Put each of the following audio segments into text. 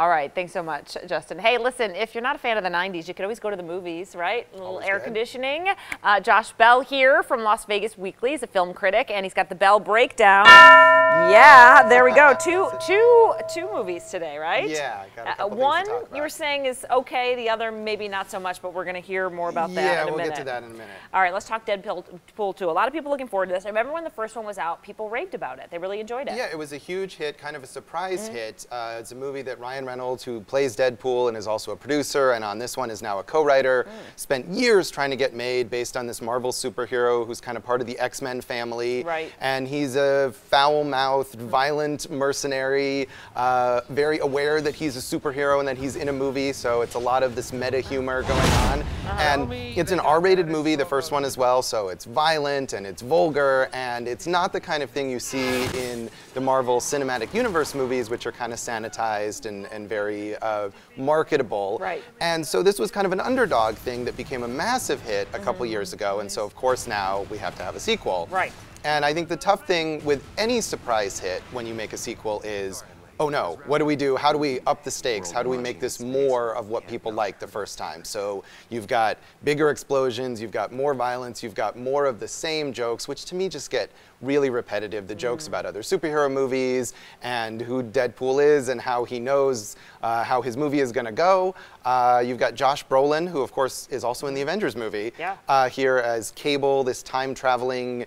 All right, thanks so much, Justin. Hey, listen, if you're not a fan of the 90s, you could always go to the movies, right? A little Always air good. conditioning. Josh Bell here from Las Vegas Weekly is a film critic, and he's got the Bell Breakdown. Yeah, there we go. Two movies today, right? Yeah, I got a couple one things to talk about. you were saying is okay, the other maybe not so much, but we're going to hear more about that in a minute. Yeah, we'll get to that in a minute. All right, let's talk Deadpool 2. A lot of people looking forward to this. I remember when the first one was out, people raved about it. They really enjoyed it. Yeah, it was a huge hit, kind of a surprise hit. It's a movie that Ryan Reynolds, who plays Deadpool and is also a producer, and on this one is now a co-writer, spent years trying to get made based on this Marvel superhero who's kind of part of the X-Men family. Right. And he's a foul-mouthed, violent mercenary, very aware that he's a superhero and that he's in a movie, so it's a lot of this meta humor going on. And it's an R-rated movie, the first one as well, so it's violent and it's vulgar, and it's not the kind of thing you see in the Marvel Cinematic Universe movies, which are kind of sanitized and very marketable. Right. And so this was kind of an underdog thing that became a massive hit a couple years ago, and so of course now we have to have a sequel. Right. And I think the tough thing with any surprise hit when you make a sequel is, oh no, what do we do? How do we up the stakes? How do we make this more of what people liked the first time? So you've got bigger explosions, you've got more violence, you've got more of the same jokes, which to me just get really repetitive. The jokes about other superhero movies and who Deadpool is and how he knows how his movie is gonna go. You've got Josh Brolin, who of course is also in the Avengers movie, here as Cable, this time-traveling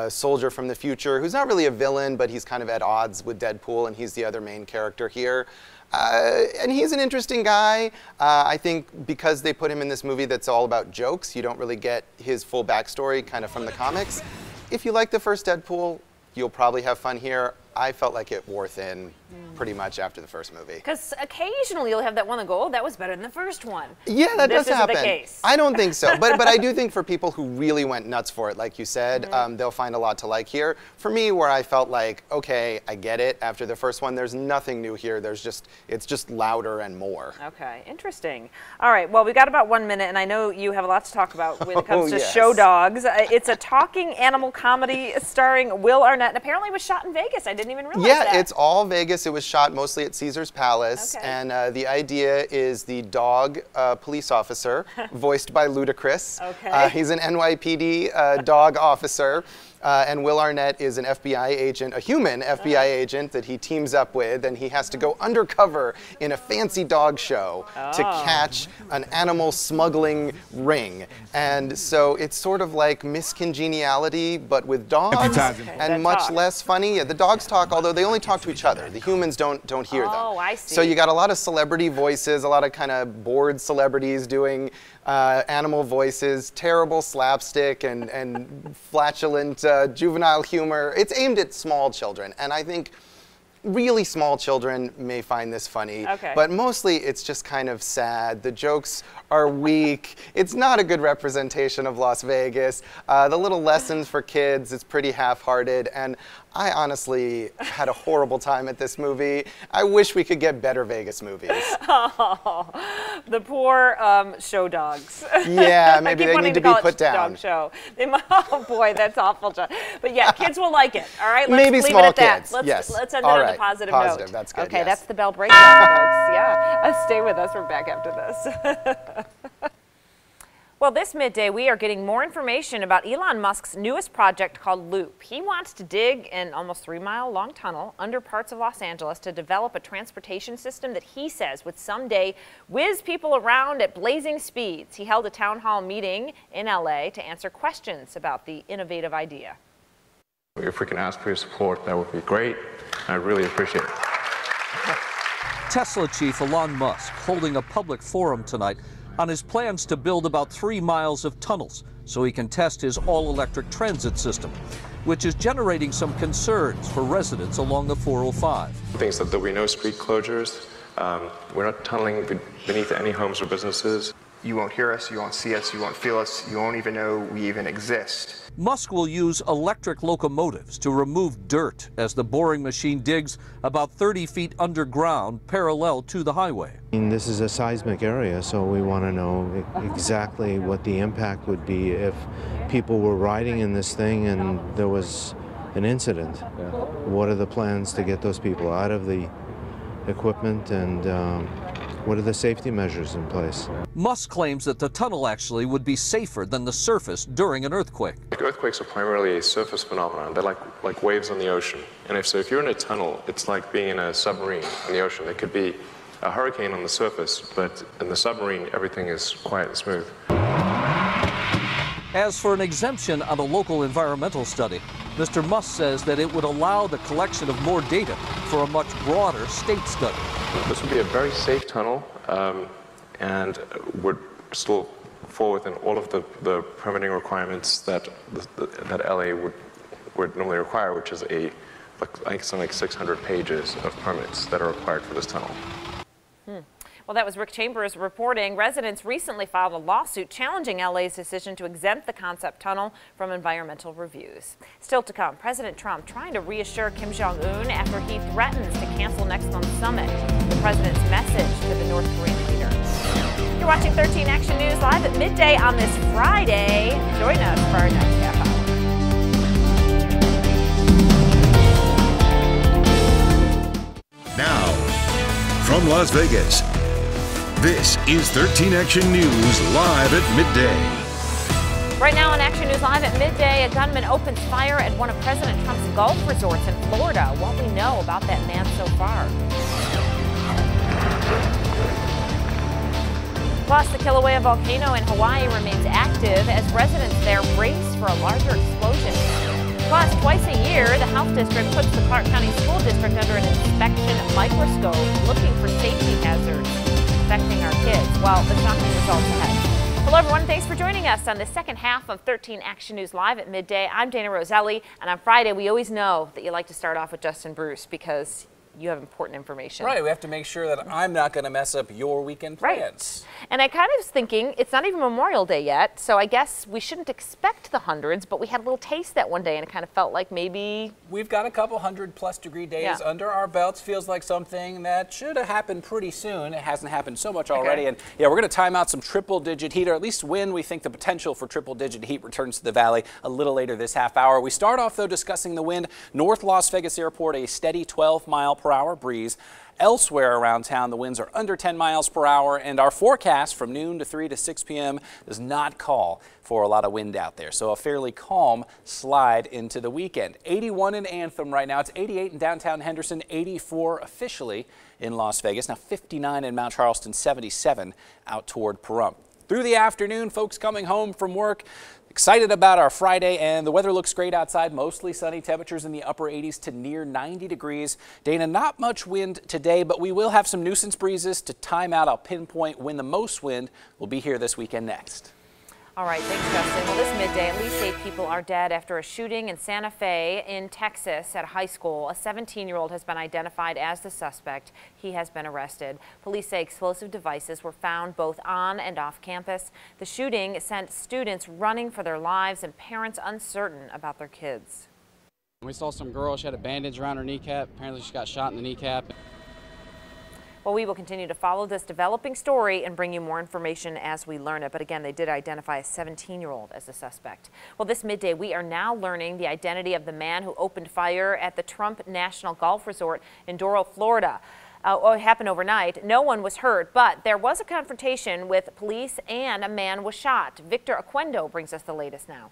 soldier from the future, who's not really a villain, but he's kind of at odds with Deadpool, and he's the other main character here. And he's an interesting guy. I think because they put him in this movie that's all about jokes, you don't really get his full backstory kind of from the comics. If you like the first Deadpool, you'll probably have fun here. I felt like it wore thin pretty much after the first movie. Because occasionally you'll have that one that go, oh, that was better than the first one. Yeah, that does happen. This isn't the case. I don't think so, but I do think for people who really went nuts for it, like you said, they'll find a lot to like here. For me, where I felt like, okay, I get it. After the first one, there's nothing new here. It's just louder and more. Okay, interesting. All right, well, we got about 1 minute, and I know you have a lot to talk about when it comes to yes. show dogs. It's a talking animal comedy starring Will Arnett, and apparently it was shot in Vegas. I didn't even realize that. Yeah, it's all Vegas. It was shot mostly at Caesar's Palace, and the idea is the dog police officer, voiced by Ludacris. Okay. He's an NYPD dog officer. And Will Arnett is an FBI agent, a human FBI agent that he teams up with, and he has to go undercover in a fancy dog show to catch an animal smuggling ring. And so it's sort of like Miss Congeniality, but with dogs, and much less funny. Yeah, the dogs talk, although they only talk to each other. The humans don't hear them. Oh, I see. So you got a lot of celebrity voices, a lot of kind of bored celebrities doing animal voices, terrible slapstick and flatulent juvenile humor. It's aimed at small children, and I think really small children may find this funny, but mostly it's just kind of sad. The jokes are weak. It's not a good representation of Las Vegas. The little lessons for kids, it's pretty half-hearted, and I honestly had a horrible time at this movie. I wish we could get better Vegas movies. Oh, the poor show dogs. Yeah, maybe they need to be put down. Dog show. Oh boy, that's awful. but yeah, kids will like it. All right, let's maybe leave small it at that. kids. Let's end it on a positive note. That's good. Okay, yes. that's the Bell Breakdown, folks. Yeah, stay with us. We're back after this. Well, this midday, we are getting more information about Elon Musk's newest project called Loop. He wants to dig an almost 3-mile-long tunnel under parts of Los Angeles to develop a transportation system that he says would someday whiz people around at blazing speeds. He held a town hall meeting in LA to answer questions about the innovative idea. If we can ask for your support, that would be great. I really appreciate it. Tesla chief Elon Musk holding a public forum tonight on his plans to build about 3 miles of tunnels so he can test his all-electric transit system, which is generating some concerns for residents along the 405. Things that there'll be no street closures. We're not tunneling beneath any homes or businesses. You won't hear us, you won't see us, you won't feel us, you won't even know we even exist. Musk will use electric locomotives to remove dirt as the boring machine digs about 30 feet underground parallel to the highway. This is a seismic area, so we want to know exactly what the impact would be if people were riding in this thing and there was an incident. What are the plans to get those people out of the equipment and what are the safety measures in place. Musk claims that the tunnel actually would be safer than the surface during an earthquake. Earthquakes are primarily a surface phenomenon. They're like waves on the ocean. And if you're in a tunnel, it's like being in a submarine in the ocean. There could be a hurricane on the surface, but in the submarine, everything is quiet and smooth. As for an exemption on a local environmental study, Mr. Musk says that it would allow the collection of more data for a much broader state study. This would be a very safe tunnel and would still fall within all of the permitting requirements that LA would normally require, which is something like 600 pages of permits that are required for this tunnel. Well, that was Rick Chambers reporting. Residents recently filed a lawsuit challenging LA's decision to exempt the concept tunnel from environmental reviews. Still to come, President Trump trying to reassure Kim Jong-un after he threatens to cancel next month's summit. The president's message to the North Korean leader. You're watching 13 Action News live at midday on this Friday. Join us for our next half hour. Now, from Las Vegas, this is 13 Action News live at midday. Right now on Action News Live at midday, a gunman opens fire at one of President Trump's golf resorts in Florida. What we know about that man so far. Plus, the Kilauea volcano in Hawaii remains active as residents there brace for a larger explosion. Plus, twice a year, the Health District puts the Clark County School District under an inspection microscope looking for safety hazards affecting our kids. Well, the shocking results ahead. Hello, everyone. Thanks for joining us on the second half of 13 Action News Live at midday. I'm Dana Roselli, and on Friday, we always know that you like to start off with Justin Bruce because you have important information. Right, we have to make sure that I'm not going to mess up your weekend plans. Right. And I kind of was thinking, it's not even Memorial Day yet, so I guess we shouldn't expect the hundreds, but we had a little taste that one day, and it kind of felt like maybe... We've got a couple 100+ degree days under our belts. Feels like something that should have happened pretty soon. It hasn't happened so much already. And yeah, we're going to time out some triple-digit heat, or at least when we think the potential for triple-digit heat returns to the valley a little later this half hour. We start off, though, discussing the wind. North Las Vegas Airport, a steady 12-mile-per-hour breeze. Elsewhere around town, the winds are under 10 miles per hour, and our forecast from noon to 3 to 6 p.m. does not call for a lot of wind out there. So a fairly calm slide into the weekend. 81 in Anthem right now. It's 88 in downtown Henderson, 84 officially in Las Vegas. Now 59 in Mount Charleston, 77 out toward Pahrump. Through the afternoon, folks coming home from work, excited about our Friday, and the weather looks great outside. Mostly sunny, temperatures in the upper 80s to near 90 degrees. Dana, not much wind today, but we will have some nuisance breezes to time out. I'll pinpoint when the most wind will be here this weekend next. All right, thanks, Justin. Well, this midday, at least 8 people are dead after a shooting in Santa Fe in Texas at a high school. A 17-year-old has been identified as the suspect. He has been arrested. Police say explosive devices were found both on and off campus. The shooting sent students running for their lives and parents uncertain about their kids. We saw some girl, she had a bandage around her kneecap. Apparently she got shot in the kneecap. Well, we will continue to follow this developing story and bring you more information as we learn it. But again, they did identify a 17-year-old as the suspect. Well, this midday, we are now learning the identity of the man who opened fire at the Trump National Golf Resort in Doral, Florida. It happened overnight. No one was hurt, but there was a confrontation with police and a man was shot. Victor Aquendo brings us the latest now.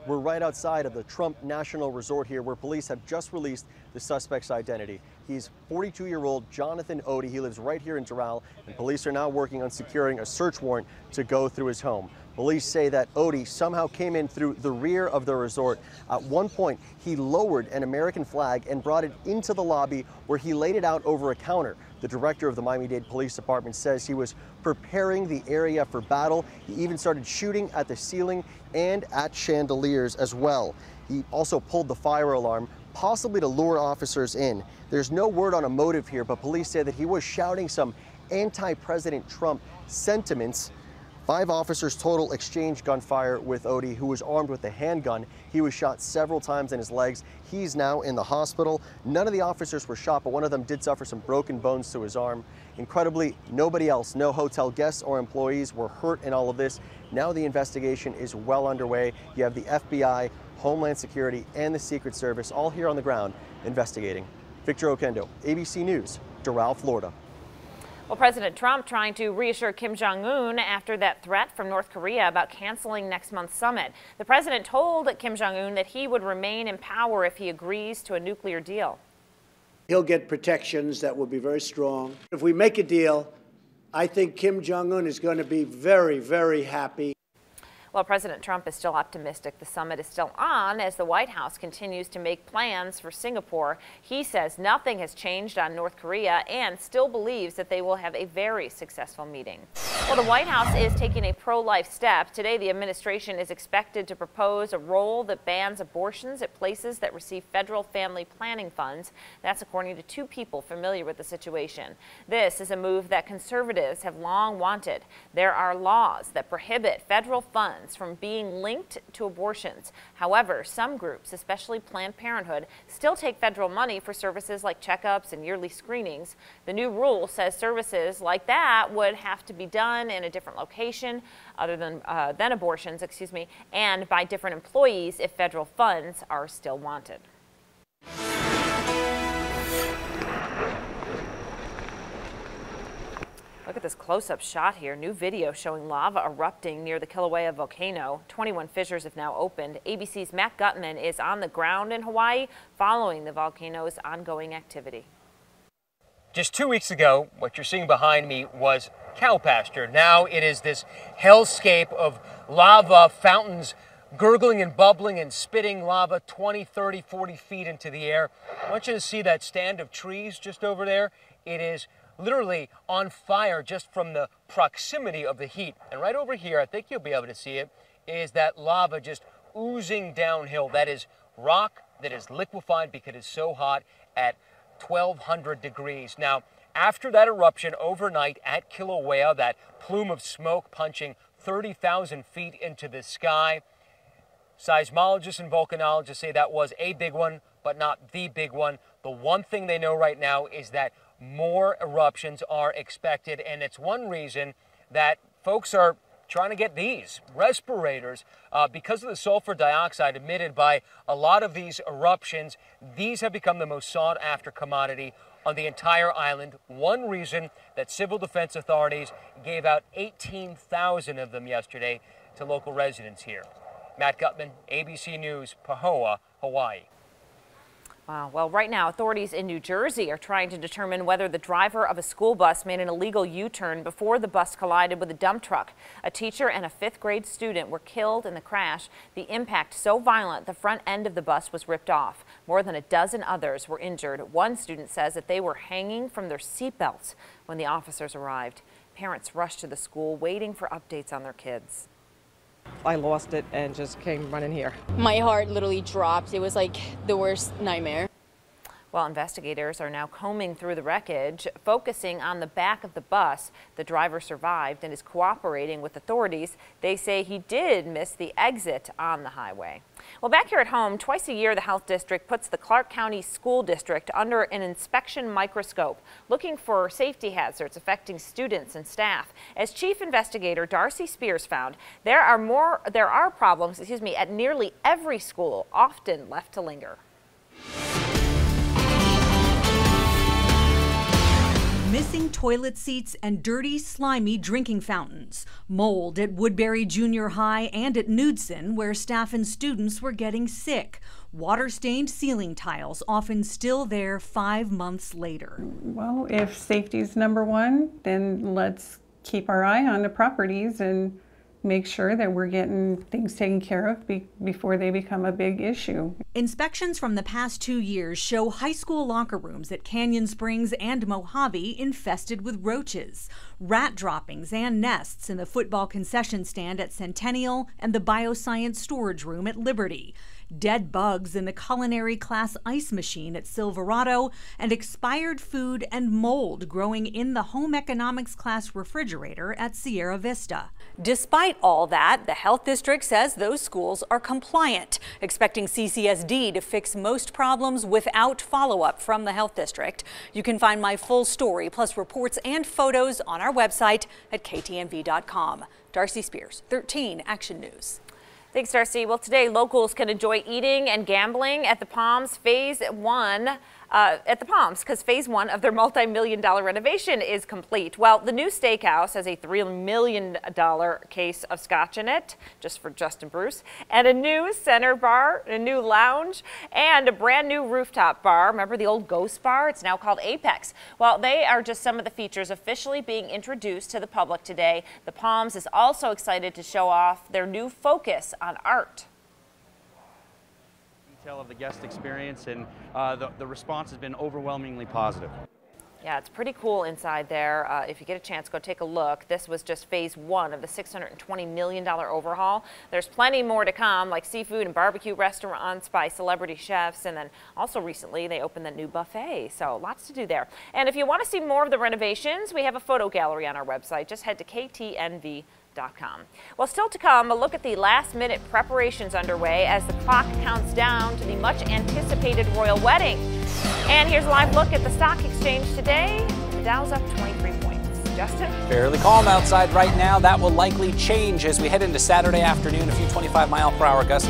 We're right outside of the Trump National Resort here, where police have just released the suspect's identity. He's 42-year-old Jonathan Odie. He lives right here in Doral, and police are now working on securing a search warrant to go through his home. Police say that Odie somehow came in through the rear of the resort. At one point, he lowered an American flag and brought it into the lobby, where he laid it out over a counter. The director of the Miami-Dade Police Department says he was preparing the area for battle. He even started shooting at the ceiling and at chandeliers as well. He also pulled the fire alarm, possibly to lure officers in. There's no word on a motive here, but police say that he was shouting some anti-President Trump sentiments. 5 officers total exchanged gunfire with Odie, who was armed with a handgun. He was shot several times in his legs. He's now in the hospital. None of the officers were shot, but one of them did suffer some broken bones to his arm. Incredibly, nobody else, no hotel guests or employees were hurt in all of this. Now the investigation is well underway. You have the FBI, Homeland Security, and the Secret Service all here on the ground investigating. Victor Oquendo, ABC News, Doral, Florida. Well, President Trump trying to reassure Kim Jong-un after that threat from North Korea about canceling next month's summit. The president told Kim Jong-un that he would remain in power if he agrees to a nuclear deal. He'll get protections that will be very strong. If we make a deal, I think Kim Jong-un is going to be very, very happy. Well, President Trump is still optimistic the summit is still on as the White House continues to make plans for Singapore. He says nothing has changed on North Korea and still believes that they will have a very successful meeting. Well, the White House is taking a pro-life step. Today, the administration is expected to propose a rule that bans abortions at places that receive federal family planning funds. That's according to two people familiar with the situation. This is a move that conservatives have long wanted. There are laws that prohibit federal funds from being linked to abortions. However, some groups, especially Planned Parenthood, still take federal money for services like checkups and yearly screenings. The new rule says services like that would have to be done in a different location other than abortions, and by different employees if federal funds are still wanted. Look at this close-up shot here. New video showing lava erupting near the Kilauea volcano. 21 fissures have now opened. ABC's Matt Gutman is on the ground in Hawaii following the volcano's ongoing activity. Just 2 weeks ago, what you're seeing behind me was cow pasture. Now it is this hellscape of lava fountains gurgling and bubbling and spitting lava 20, 30, 40 feet into the air. I want you to see that stand of trees just over there. It is literally on fire just from the proximity of the heat. And right over here, I think you'll be able to see it, is that lava just oozing downhill. That is rock that is liquefied because it's so hot at 1,200 degrees. Now, after that eruption overnight at Kilauea, that plume of smoke punching 30,000 feet into the sky, seismologists and volcanologists say that was a big one, but not the big one. The one thing they know right now is that more eruptions are expected, and it's one reason that folks are trying to get these respirators because of the sulfur dioxide emitted by a lot of these eruptions. These have become the most sought after commodity on the entire island. One reason that civil defense authorities gave out 18,000 of them yesterday to local residents here. Matt Gutman, ABC News, Pahoa, Hawaii. Wow. Well, right now, authorities in New Jersey are trying to determine whether the driver of a school bus made an illegal U-turn before the bus collided with a dump truck. A teacher and a 5th grade student were killed in the crash. The impact so violent, the front end of the bus was ripped off. More than a dozen others were injured. One student says that they were hanging from their seatbelts when the officers arrived. Parents rushed to the school waiting for updates on their kids. I lost it and just came running here. My heart literally dropped. It was like the worst nightmare. Well, investigators are now combing through the wreckage, focusing on the back of the bus. The driver survived and is cooperating with authorities. They say he did miss the exit on the highway. Well, back here at home, twice a year, the Health District puts the Clark County School District under an inspection microscope, looking for safety hazards affecting students and staff. As Chief Investigator Darcy Spears found, there are problems, at nearly every school, often left to linger. Missing toilet seats and dirty, slimy drinking fountains. Mold at Woodbury Junior High and at Knudsen, where staff and students were getting sick. Water-stained ceiling tiles, often still there 5 months later. Well, if safety is number one, then let's keep our eye on the properties and make sure that we're getting things taken care of before they become a big issue. Inspections from the past 2 years show high school locker rooms at Canyon Springs and Mojave infested with roaches, rat droppings and nests in the football concession stand at Centennial and the bioscience storage room at Liberty, dead bugs in the culinary class ice machine at Silverado, and expired food and mold growing in the home economics class refrigerator at Sierra Vista. Despite all that, the Health District says those schools are compliant, expecting CCSD to fix most problems without follow-up from the Health District. You can find my full story, plus reports and photos on our website at ktnv.com. Darcy Spears, 13 Action News. Thanks, Darcy. Well, today locals can enjoy eating and gambling at the Palms Phase 1 at the Palms because phase 1 of their multi-million-dollar renovation is complete. Well, the new steakhouse has a $3 million case of scotch in it, just for Justin Bruce, and a new center bar, a new lounge, and a brand new rooftop bar. Remember the old Ghost Bar? It's now called Apex. Well, they are just some of the features officially being introduced to the public today. The Palms is also excited to show off their new focus on art. Detail of the guest experience, and the response has been overwhelmingly positive. Yeah, it's pretty cool inside there. If you get a chance, go take a look. This was just phase 1 of the $620 million overhaul. There's plenty more to come, like seafood and barbecue restaurants by celebrity chefs, and then also recently they opened the new buffet, so lots to do there. And if you want to see more of the renovations, we have a photo gallery on our website. Just head to KTNV.com. Well, still to come, a look at the last-minute preparations underway as the clock counts down to the much-anticipated royal wedding. And here's a live look at the stock exchange today. The Dow's up 23 points. Justin? Fairly calm outside right now. That will likely change as we head into Saturday afternoon. A few 25-mile-per-hour gusts